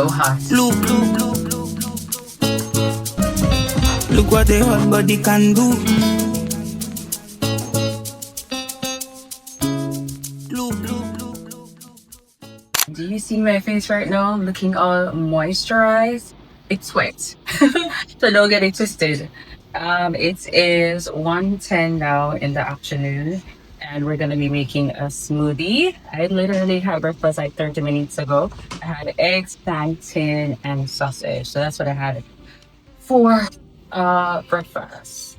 so hot. Look, look, look, look what the hot body can do. Look, look, look. Do you see my face right now looking all moisturized? It's wet. So don't get it twisted. It is 1:10 now in the afternoon, and we're gonna be making a smoothie. I literally had breakfast like 30 minutes ago. I had eggs, plantain, and sausage. So that's what I had for breakfast.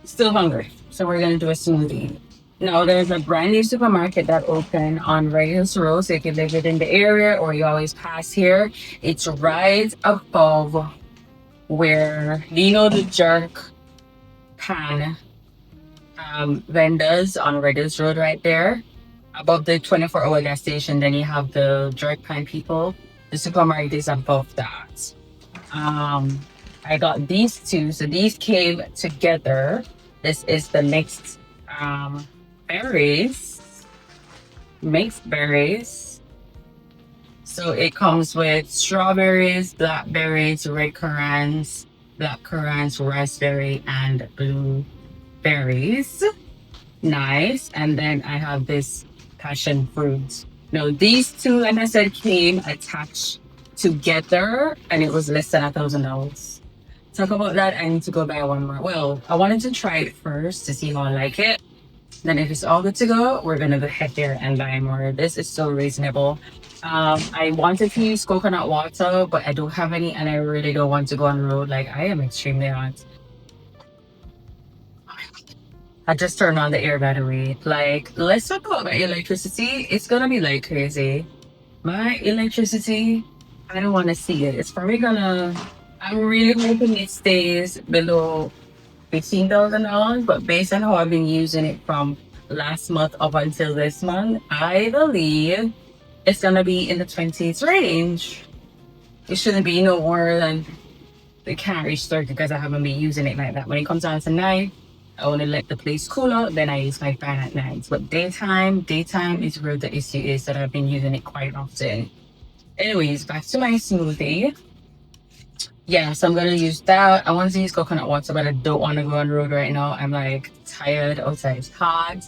Still hungry. So we're gonna do a smoothie. Now there's a brand new supermarket that opened on Red Hills Road. So if you live within the area or you always pass here, it's right above where you know the jerk pan vendors on Red Hills Road right there. Above the 24-hour gas station, then you have the jerk pan people. The supermarket is above that. I got these two. So these came together. This is the berries. Mixed berries. So it comes with strawberries, blackberries, red currants, raspberry, and blueberries. Nice. And then I have this passion fruit. Now these two, like I said, came attached together, and it was less than $1,000. Talk about that. I need to go buy one more. Well, I wanted to try it first to see how I like it. Then if it's all good to go, we're gonna go head there and buy more. This is so reasonable. I wanted to use coconut water, but I don't have any, and I really don't want to go on the road. Like, I am extremely hot. I just turned on the air, by the way. Like, let's talk about my electricity. It's gonna be like crazy. My electricity, I don't want to see it. It's probably gonna. I'm really hoping it stays below $15,000, but based on how I've been using it from last month up until this month, I believe it's gonna be in the 20s range. It shouldn't be no more than it can't reach 30 because I haven't been using it like that. When it comes down to night, I only let the place cool out, then I use my fan at night. But daytime is where the issue is that I've been using it quite often. Anyways, back to my smoothie. Yeah, so I'm gonna use that. I want to use coconut water, but I don't want to go on the road right now. I'm like tired. Outside is hot.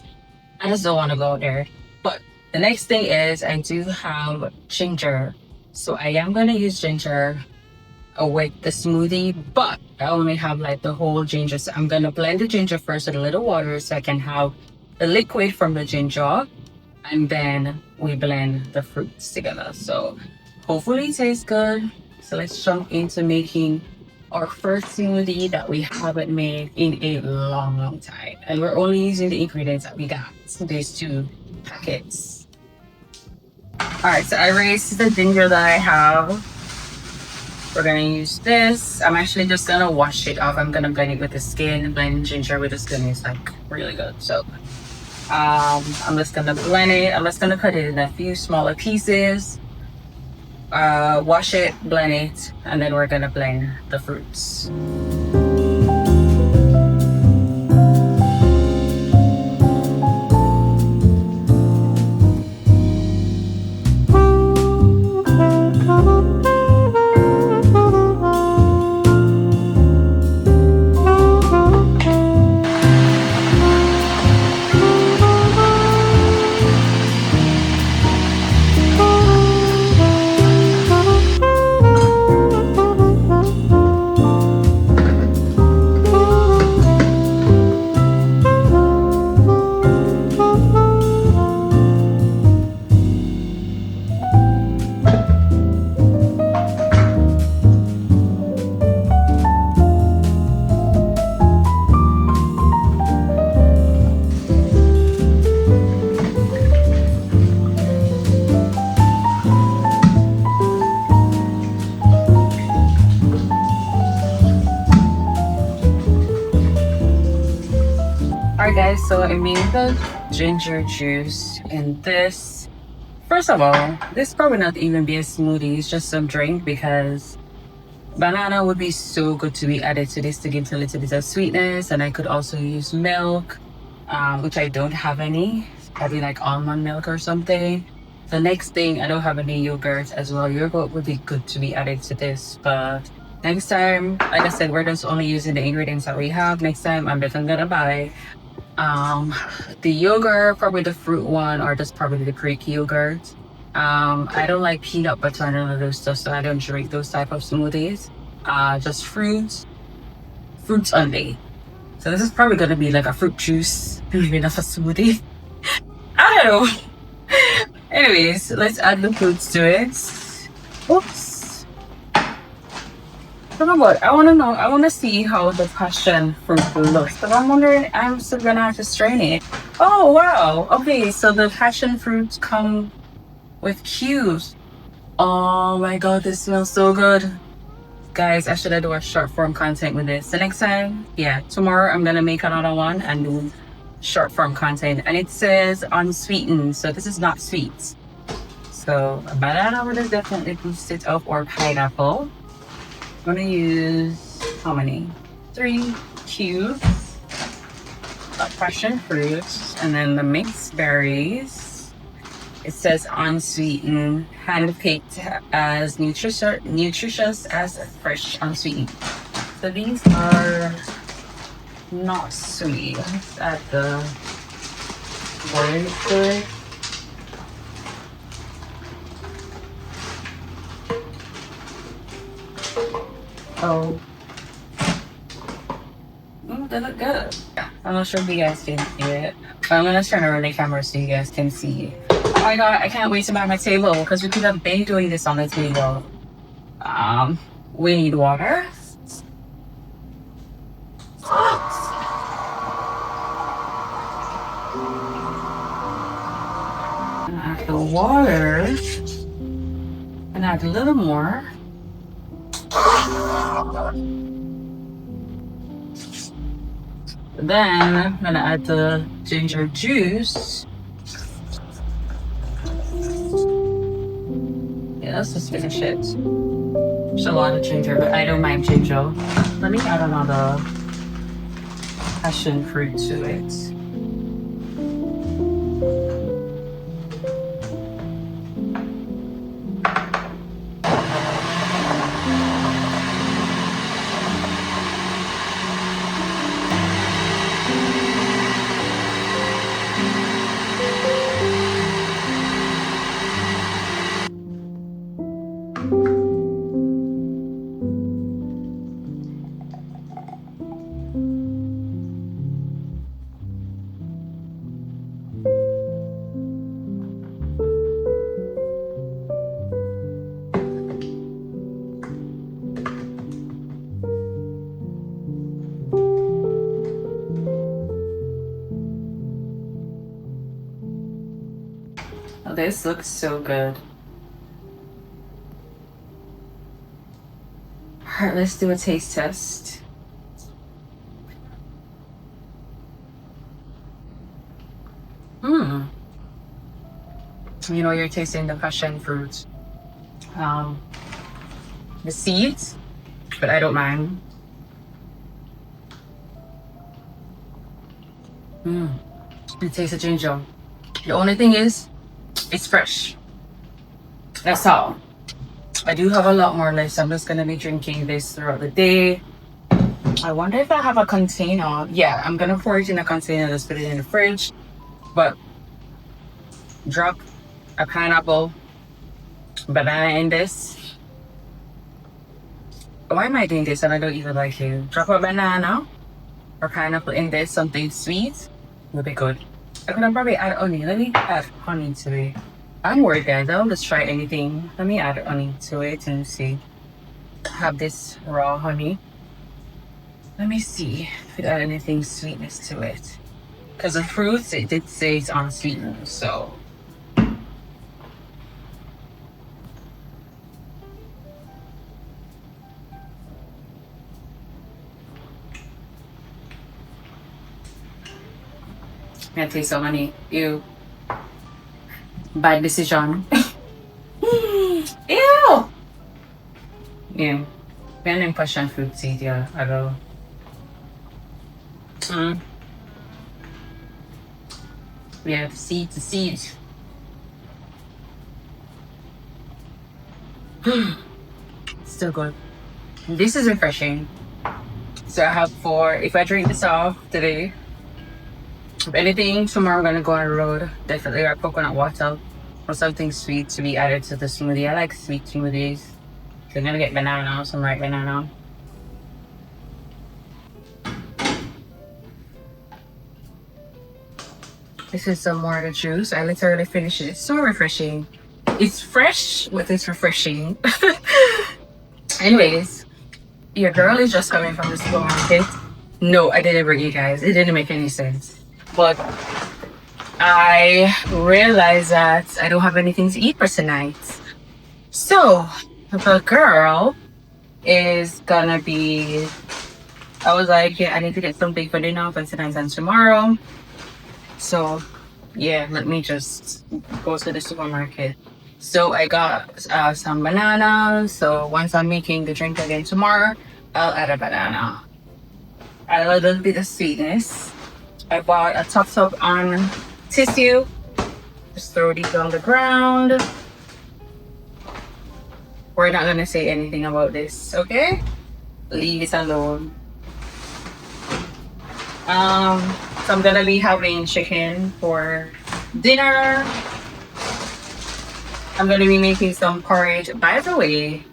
I just don't want to go there. But the next thing is I do have ginger. So I am gonna use ginger with the smoothie, but I only have like the whole ginger. So I'm gonna blend the ginger first with a little water so I can have the liquid from the ginger, and then we blend the fruits together. So hopefully it tastes good. So let's jump into making our first smoothie that we haven't made in a long time. And we're only using the ingredients that we got. So there's 2 packets. Alright, so I raised the ginger that I have. We're gonna use this. I'm actually just gonna wash it off. I'm gonna blend it with the skin. Blend ginger with the skin is like really good. So I'm just gonna blend it. I'm just gonna cut it in a few smaller pieces. Wash it, blend it, and then we're gonna blend the fruits. Alright guys, so I made the ginger juice in this. First of all, this probably not even be a smoothie, it's just some drink because banana would be so good to be added to this to give a little bit of sweetness. And I could also use milk, which I don't have any. Probably like almond milk or something. The next thing, I don't have any yogurt as well. Yogurt would be good to be added to this, but next time, like I said, we're just only using the ingredients that we have. Next time, I'm definitely gonna buy the yogurt, probably the fruit one, or just probably the Greek yogurt. I don't like peanut butter and none of those stuff, so I don't drink those type of smoothies. Just fruits only. So this is probably gonna be like a fruit juice, maybe not a smoothie. I don't know. Anyways, let's add the fruits to it. Oops. You know what? I want to see how the passion fruit looks. But I'm wondering, I'm still gonna have to strain it. Oh, wow. Okay, so the passion fruits come with cubes. Oh my god, this smells so good. Guys, I should do a short form content with this. The next time, yeah, tomorrow I'm gonna make another one and do short form content. And it says unsweetened, so this is not sweet. So a banana would have definitely boost it up, or pineapple. I'm gonna use how many? 3 cubes of passion fruit, and then the mixed berries. It says unsweetened, hand-picked as nutritious as fresh unsweetened. So these are not sweet. Let's add the word to it. Oh. They look good. I'm not sure if you guys can see it, but I'm gonna turn around the camera so you guys can see it. Oh my god, I can't wait to buy my table because we could have been doing this on the table. We need water. Add the water and add a little more. Then I'm gonna add the ginger juice. Yeah, let's just finish it. There's a lot of ginger, but I don't mind ginger. Let me add another passion fruit to it. Oh, this looks so good. Alright, let's do a taste test. You know, you're tasting the passion fruit. The seeds, but I don't mind. The taste of ginger. The only thing is, it's fresh. That's all. I do have a lot more left, so I'm just gonna be drinking this throughout the day. I wonder if I have a container. Yeah, I'm gonna pour it in a container, just put it in the fridge. But drop a pineapple, banana in this. Why am I doing this and I don't even like it? Drop a banana or pineapple in this, something sweet, would be good. I could probably add honey. Let me add honey to it. I'm worried, guys. I'll just try anything. Let me add honey to it and see. Have this raw honey. Let me see if it add anything sweetness to it. Because the fruits, it did say it's unsweetened, so. I taste so honey. Ew. Bad decision. Ew! Yeah. Yan yung passion fruit seed, yeah. I go. Yeah, the seeds. Still good. This is refreshing. So I have four. If I drink this off today, if anything, tomorrow I'm gonna go on the road. Definitely a coconut water or something sweet to be added to the smoothie. I like sweet smoothies. So I'm gonna get banana, some ripe banana. This is some more of the juice. I literally finished it. It's so refreshing. It's fresh, but it's refreshing. Anyways, your girl is just coming from the supermarket. No, I didn't bring you guys. It didn't make any sense. But I realized that I don't have anything to eat for tonight. So the girl is gonna be. I was like, yeah, I need to get something for dinner for tonight and tomorrow. So yeah, let me just go to the supermarket. So I got some bananas. So once I'm making the drink again tomorrow, I'll add a banana. Add a little bit of sweetness. I bought a top on tissue. Just throw these on the ground. We're not gonna say anything about this, okay? Leave it alone. So I'm gonna be having chicken for dinner. I'm gonna be making some porridge. By the way,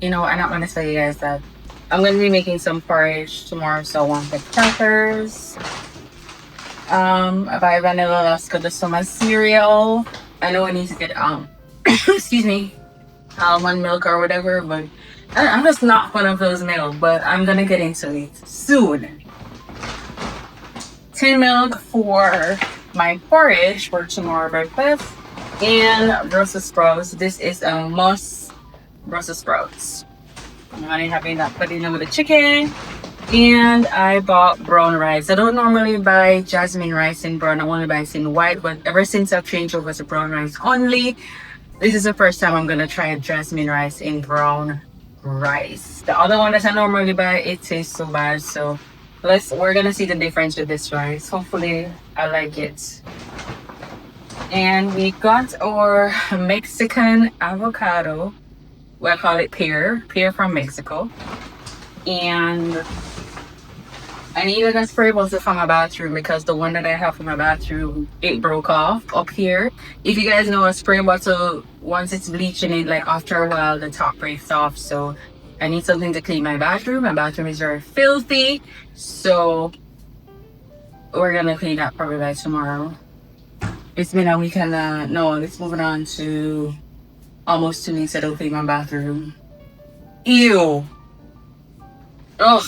I'm not gonna tell you guys that I'm gonna be making some porridge tomorrow. So I want the crackers. I buy vanilla lasca the summer cereal. I know I need to get excuse me, almond milk or whatever, but I'm just not one of those milk. But I'm gonna get into it soon. Tin milk for my porridge for tomorrow breakfast. And Brussels sprouts. This is a must. Brussels sprouts. I'm only having that for dinner with the chicken. And I bought brown rice. I don't normally buy jasmine rice in brown. I only buy it in white. But ever since I've changed over to brown rice only, this is the first time I'm gonna try jasmine rice in brown rice. The other one that I normally buy, it tastes so bad. So we're gonna see the difference with this rice. Hopefully I like it. And we got our Mexican avocado. I call it pear from Mexico. And I needed a spray bottle for my bathroom because the one that I have for my bathroom, it broke off up here. If you guys know, a spray bottle, once it's bleaching it, like after a while, the top breaks off. So I need something to clean my bathroom. My bathroom is very filthy. So we're gonna clean that probably by tomorrow. It's been a week and no, it's moving on to almost 2 weeks I don't clean my bathroom. Ew. Ugh.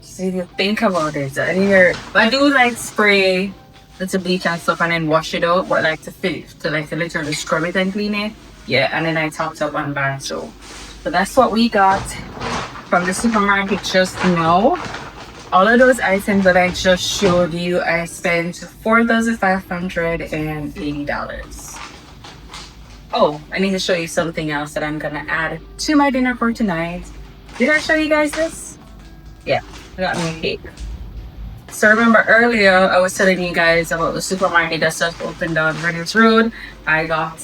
See, you think about it. I do like spray little bleach and stuff and then wash it out, but like to literally scrub it and clean it. Yeah, and then I topped up on bar. So that's what we got from the supermarket just now. All of those items that I just showed you, I spent $4,580. Oh, I need to show you something else that I'm gonna add to my dinner for tonight. Did I show you guys this? Yeah, I got me a cake. So remember earlier, I was telling you guys about the supermarket that just opened on Reynolds Road. I got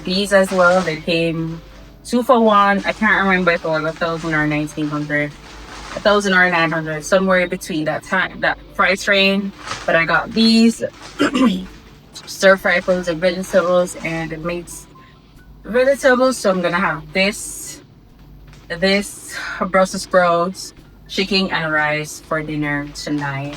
these as well. They came 2 for 1. I can't remember if it was 1,000 or 1,900. 1,000 or 900, somewhere between that price range. But I got these stir fry frozen vegetables and mixed vegetables. So I'm gonna have this Brussels sprouts, chicken and rice for dinner tonight.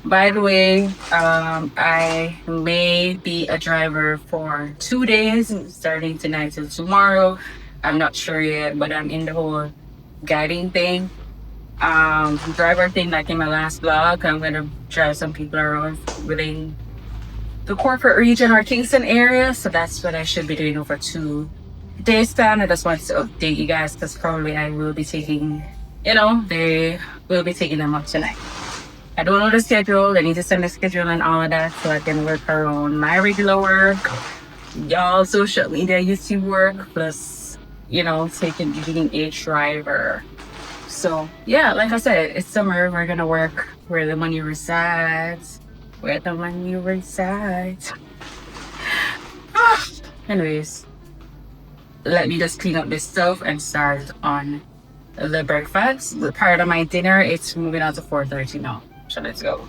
By the way, I may be a driver for 2 days, starting tonight till tomorrow. I'm not sure yet, but I'm in the whole guiding thing. Driver thing, like in my last vlog. I'm gonna drive some people around within the corporate region or Kingston area. So that's what I should be doing over 2 days span. I just wanted to update you guys because probably I will be taking, they will be taking them up tonight. I don't know the schedule. I need to send the schedule and all of that so I can work around my regular work, y'all social media, YouTube work, plus, being a driver. So yeah, like I said, it's summer. We're gonna work where the money resides. Where the money resides. Anyways, let me just clean up this stuff and start on the breakfast. The part of my dinner, it's moving on to 4:30 now. So let's go.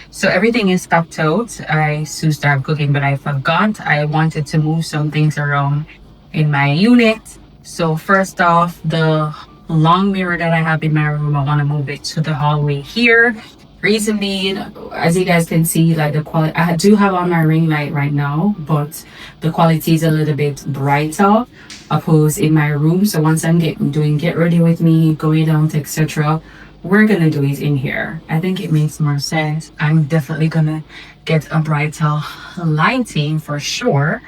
So everything is packed out. I soon start cooking, but I forgot I wanted to move some things around in my unit. So first off, the long mirror that I have in my room, I want to move it to the hallway here. Reason being, as you guys can see, like the quality, I do have on my ring light right now, but the quality is a little bit brighter opposed in my room. So once I'm doing get ready with me, going out, etc., we're gonna do it in here. I think it makes more sense. I'm definitely gonna get a brighter lighting for sure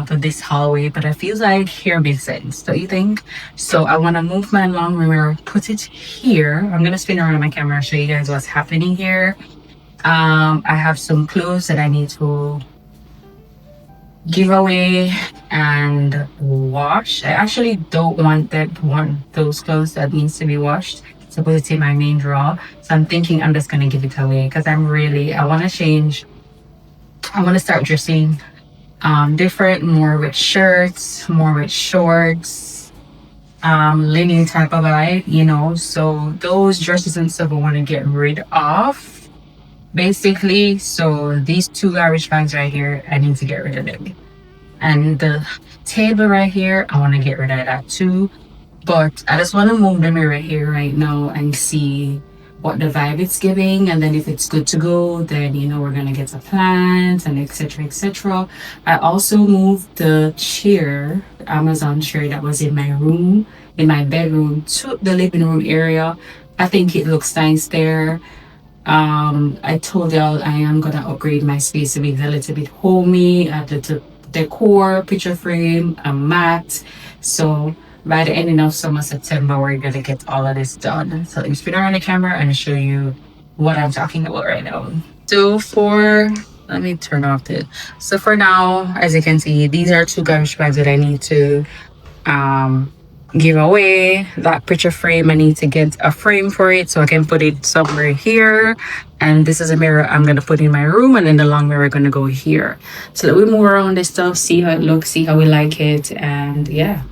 for this hallway, but I feel like here makes sense, don't you think? So I want to move my long mirror, put it here. I'm gonna spin around my camera and show you guys what's happening here. I have some clothes that I need to give away and wash. I actually don't want those clothes that needs to be washed to put it in my main drawer. So I'm thinking I'm just gonna give it away because I want to change. I want to start dressing different, more with shirts, more with shorts, linen type of vibe, you know. So those dresses and stuff I want to get rid of, basically. So these two garbage bags right here, I need to get rid of them. And the table right here, I want to get rid of that too. But I just want to move the mirror here right now and see what the vibe it's giving, and then if it's good to go, then you know we're gonna get a plant and etc, etc. I also moved the chair, the Amazon chair that was in my room, in my bedroom, to the living room area. I think it looks nice there. I told y'all I am gonna upgrade my space to be a little bit homey, the decor, picture frame, a mat. So by the ending of summer, September, we're gonna get all of this done. So let me spin around the camera and show you what I'm talking about right now. So let me turn off this. So for now, as you can see, these are two garbage bags that I need to give away. That picture frame, I need to get a frame for it so I can put it somewhere here. And this is a mirror I'm gonna put in my room, and then the long mirror gonna go here. So let me move around this stuff, see how it looks, see how we like it, and yeah.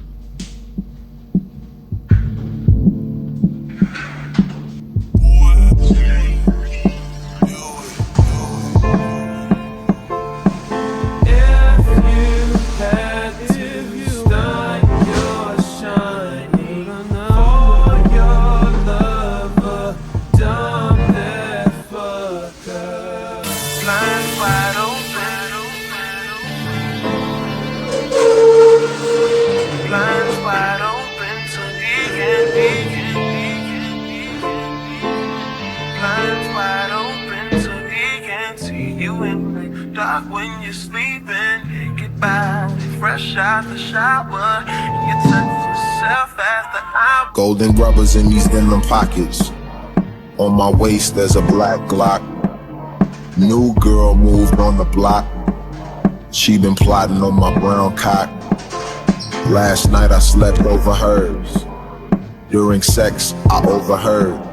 When you're sleeping, naked body, fresh out the shower, you touch yourself after hours. Golden rubbers in these denim pockets. On my waist there's a black Glock. New girl moved on the block. She been plotting on my brown cock. Last night I slept over hers. During sex I overheard.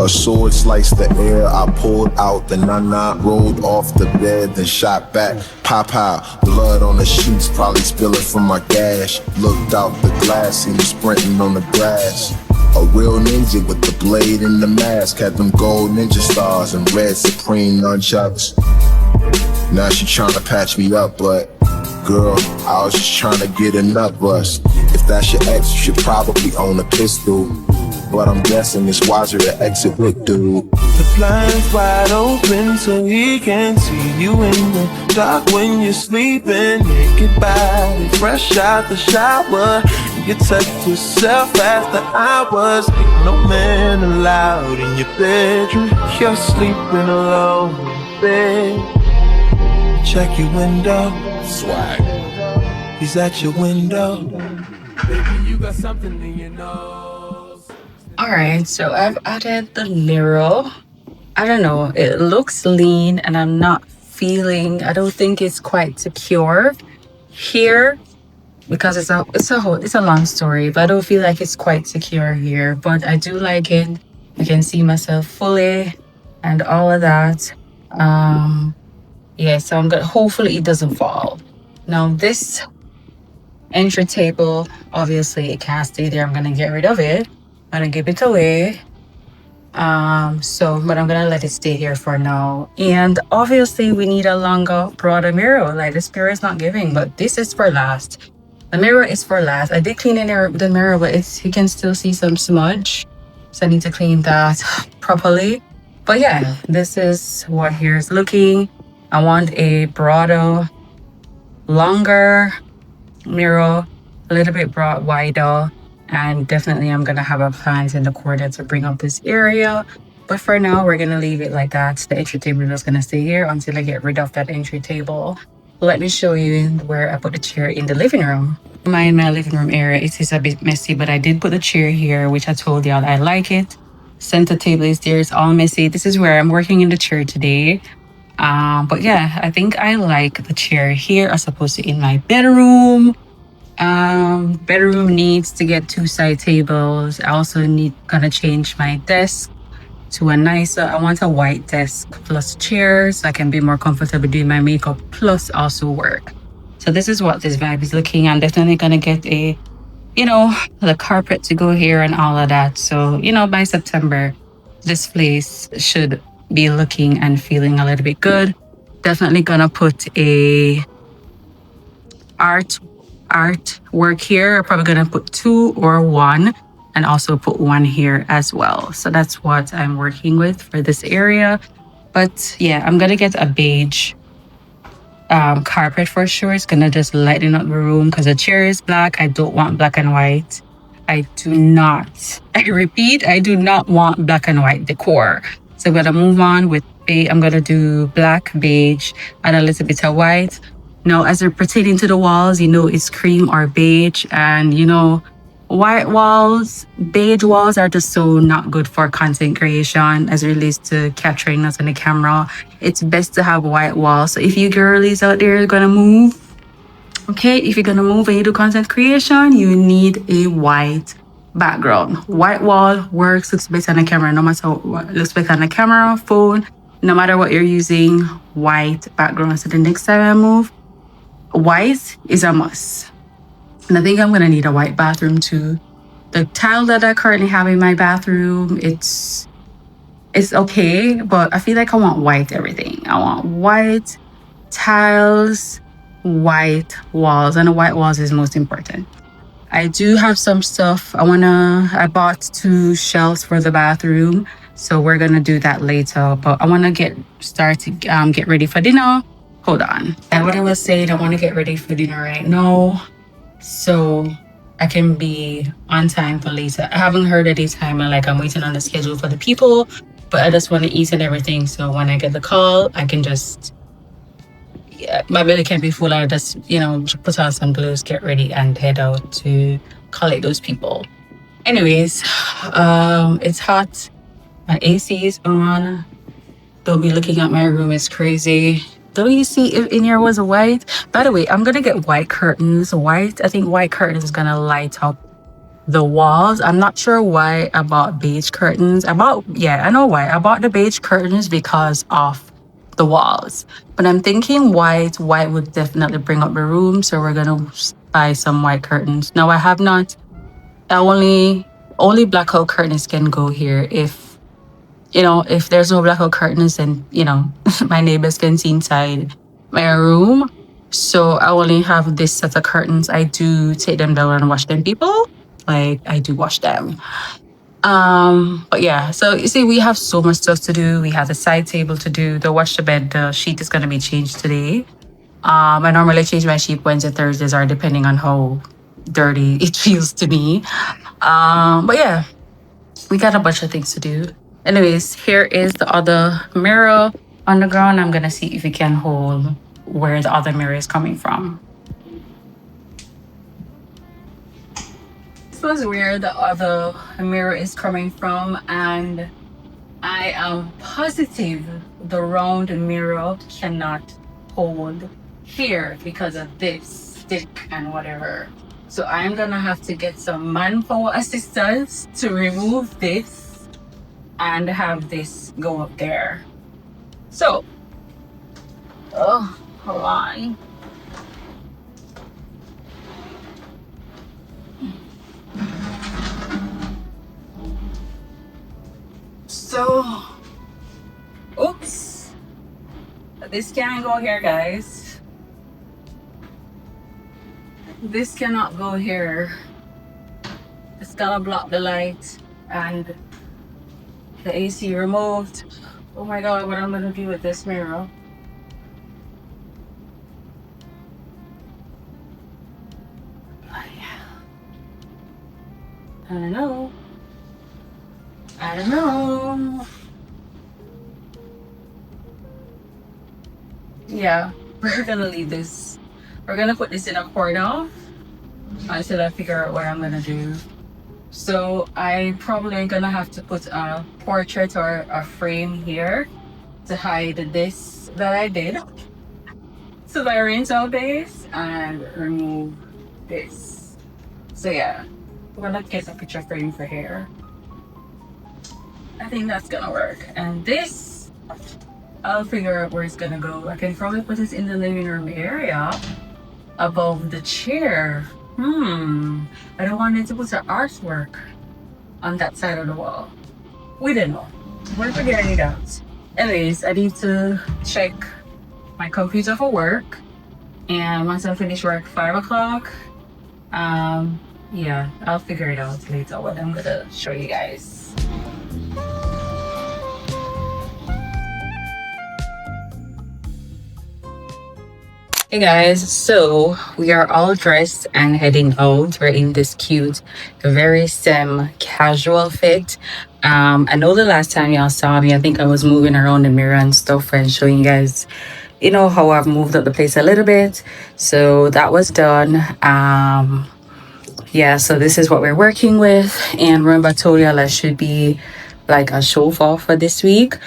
A sword sliced the air, I pulled out the nana, rolled off the bed, then shot back. Pow, blood on the sheets, probably spilling from my gash. Looked out the glass, he was sprinting on the grass. A real ninja with the blade and the mask. Had them gold ninja stars and red Supreme nunchucks. Now she tryna patch me up, but girl, I was just tryna get a nut bust. If that's your ex, you should probably own a pistol. But I'm guessing it's wiser to exit with dude. The blinds wide open so he can see you in the dark when you're sleeping. Naked body, fresh out the shower. You touch yourself after hours. Ain't no man allowed in your bedroom. You're sleeping alone in bed. Check your window. Swag. He's at your window. Baby, you got something in your nose. Alright, so I've added the mirror. I don't know, it looks lean and I don't think it's quite secure here because it's a long story, but I don't feel like it's quite secure here. But I do like it. I can see myself fully and all of that. Yeah, so I'm gonna hopefully it doesn't fall. Now this entry table. Obviously it can't stay there. I'm gonna get rid of it. I'm gonna give it away. But I'm gonna let it stay here for now. And obviously we need a longer, broader mirror. Like this mirror is not giving, but this is for last. The mirror is for last. I did clean the mirror, but you can still see some smudge. So I need to clean that properly. But yeah, this is what here is looking. I want a broader, longer mirror, a little bit broad, wider. And definitely I'm gonna have a plans in the corner to bring up this area. But for now, we're gonna leave it like that. The entry table is gonna stay here until I get rid of that entry table. Let me show you where I put the chair in the living room. In my living room area, it is a bit messy, but I did put the chair here, which I told y'all I like it. Center table is there, it's all messy. This is where I'm working in the chair today. But yeah, I think I like the chair here as opposed to in my bedroom. Bedroom needs to get 2 side tables. I also gonna change my desk to a nicer, I want a white desk plus chairs so I can be more comfortable doing my makeup plus also work. So this is what this vibe is looking. I'm definitely gonna get a, the carpet to go here and all of that. So, by September, this place should be looking and feeling a little bit good. Definitely gonna put a artwork here. I'm probably gonna put 2 or 1 and also put 1 here as well. So that's what I'm working with for this area. But yeah, I'm gonna get a beige carpet for sure. It's gonna just lighten up the room because the chair is black. I don't want black and white. I repeat, I do not want black and white decor. So I'm gonna move on with I'm gonna do black, beige, and a little bit of white. Now, as they're pertaining to the walls, it's cream or beige. And, white walls, beige walls are just so not good for content creation as it relates to capturing us on the camera. It's best to have white walls. So if you girlies out there are gonna move, okay, if you're gonna move and you do content creation, you need a white background. White wall works, looks better on the camera, no matter what, looks better on the camera, phone, no matter what you're using, white background. So the next time I move, white is a must. And I think I'm gonna need a white bathroom too. The tile that I currently have in my bathroom, it's okay, but I feel like I want white everything. I want white tiles, white walls, and the white walls is most important. I do have some stuff. I bought 2 shelves for the bathroom, so we're gonna do that later. But I wanna get ready for dinner. Hold on. And what I was saying, I want to get ready for dinner right now so I can be on time for later. I haven't heard any time. I'm waiting on the schedule for the people, but I just want to eat and everything. So when I get the call, I can my belly can be full. I just, put on some clothes, get ready, and head out to collect those people. Anyways, it's hot. My AC is on. Don't be looking at my room. It's crazy. Don't you see if in here was white? By the way, I'm gonna get white curtains. I think white curtains is gonna light up the walls. I'm not sure why I bought beige curtains. I know why. I bought the beige curtains because of the walls. But I'm thinking white would definitely bring up the room. So we're gonna buy some white curtains. Now only blackout curtains can go here. If there's no blackout curtains, then, my neighbors can see inside my room. So I only have this set of curtains. I do take them down and wash them, people. I do wash them. But yeah, so you see, we have so much stuff to do. We have the side table to do, the wash the bed, the sheet is going to be changed today. I normally change my sheet Wednesday, Thursdays, or depending on how dirty it feels to me. But yeah, we got a bunch of things to do. Anyways, here is the other mirror on the ground. I'm gonna see if we can hold where the other mirror is coming from. This was where the other mirror is coming from, and I am positive the round mirror cannot hold here because of this stick and whatever. So I'm gonna have to get some manpower assistance to remove this and have this go up there. So, hold on. So, oops, this can't go here, guys. This cannot go here. It's gonna block the light and the AC removed. Oh my god, what I'm gonna do with this mirror? I don't know. I don't know. Yeah, we're gonna leave this. We're gonna put this in a corner until I figure out what I'm gonna do. So I probably gonna have to put a portrait or a frame here to hide this that I did. So I rinse out this and remove this. So yeah, we're gonna get a picture frame for here. I think that's gonna work. And this, I'll figure out where it's gonna go. I can probably put it in the living room area above the chair. I don't want it to put an artwork on that side of the wall. We don't know. We're figuring it out. Anyways, I need to check my computer for work. And once I finish work 5 o'clock, yeah, I'll figure it out later what I'm gonna show you guys. Hey guys, so we are all dressed and heading out. We're in this cute, very casual fit. I know the last time y'all saw me, I think I was moving around the mirror and stuff and showing you guys, you know, how I've moved up the place a little bit. So that was done. Yeah, so this is what we're working with. And remember, I told y'all I should be like a chauffeur for this week.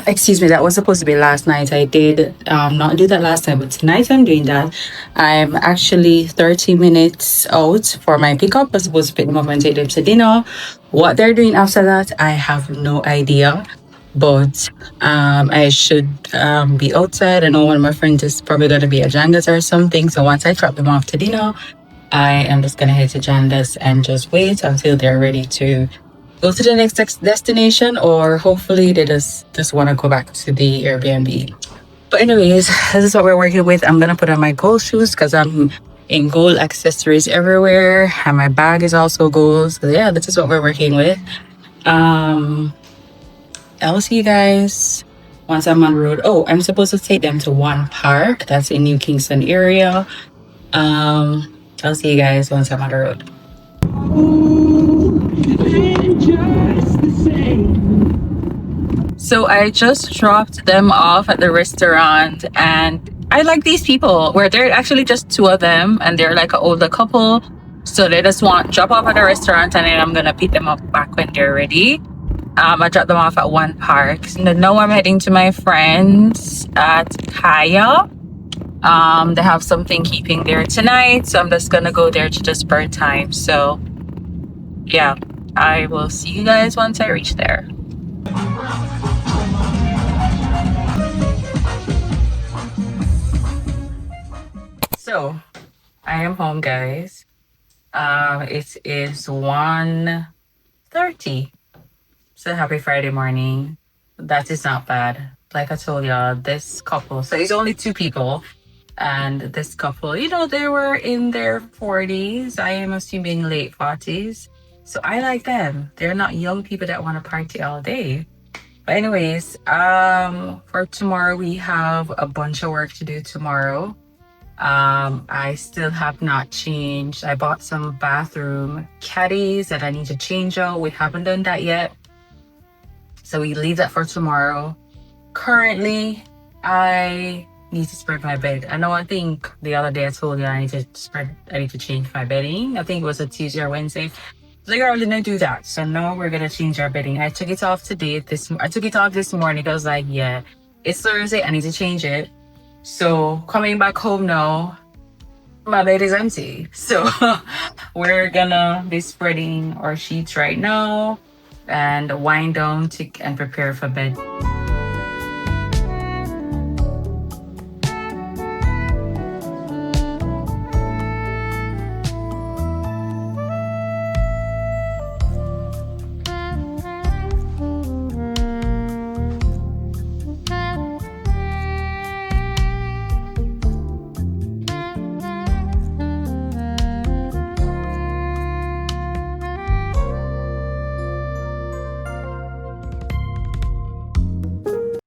Excuse me, that was supposed to be last night. I did not do that last time, but tonight I'm doing that. I'm actually 30 minutes out for my pickup. I'm supposed to pick them up and take them to dinner. What they're doing after that, I have no idea. But I should be outside. I know one of my friends is probably going to be at Janda's or something. So once I drop them off to dinner, I am just going to head to Janda's and just wait until they're ready to go to the next destination, or hopefully they just want to go back to the Airbnb. But anyways, this is what we're working with. I'm gonna put on my gold shoes because I'm in gold accessories everywhere, and my bag is also gold. So yeah, this is what we're working with. I'll see you guys once I'm on the road. Oh, I'm supposed to take them to one park that's in New Kingston area. I'll see you guys once I'm on the road. So I just dropped them off at the restaurant, and I like these people where they're actually just two of them, and they're like an older couple. So they just want drop off at the restaurant, and then I'm gonna pick them up back when they're ready. I dropped them off at one park. So now I'm heading to my friends at Kaya. They have something keeping there tonight, so I'm just gonna go there to just burn time. So yeah, I will see you guys once I reach there. So I am home, guys. It is 1:30. So happy Friday morning. That is not bad. Like I told y'all, this couple, so it's only two people. And this couple, you know, they were in their 40s. I am assuming late 40s. So I like them. They're not young people that want to party all day. But anyways, for tomorrow, we have a bunch of work to do tomorrow. I still have not changed. I bought some bathroom caddies that I need to change out. We haven't done that yet. So we leave that for tomorrow. Currently, I need to spread my bed. I think the other day I told you I need to change my bedding. I think it was a Tuesday or Wednesday. The girl didn't do that. So now we're gonna change our bedding. I took it off today. I took it off this morning. I was like, yeah, it's Thursday, I need to change it. So coming back home now, my bed is empty. So we're gonna be spreading our sheets right now and wind down and prepare for bed.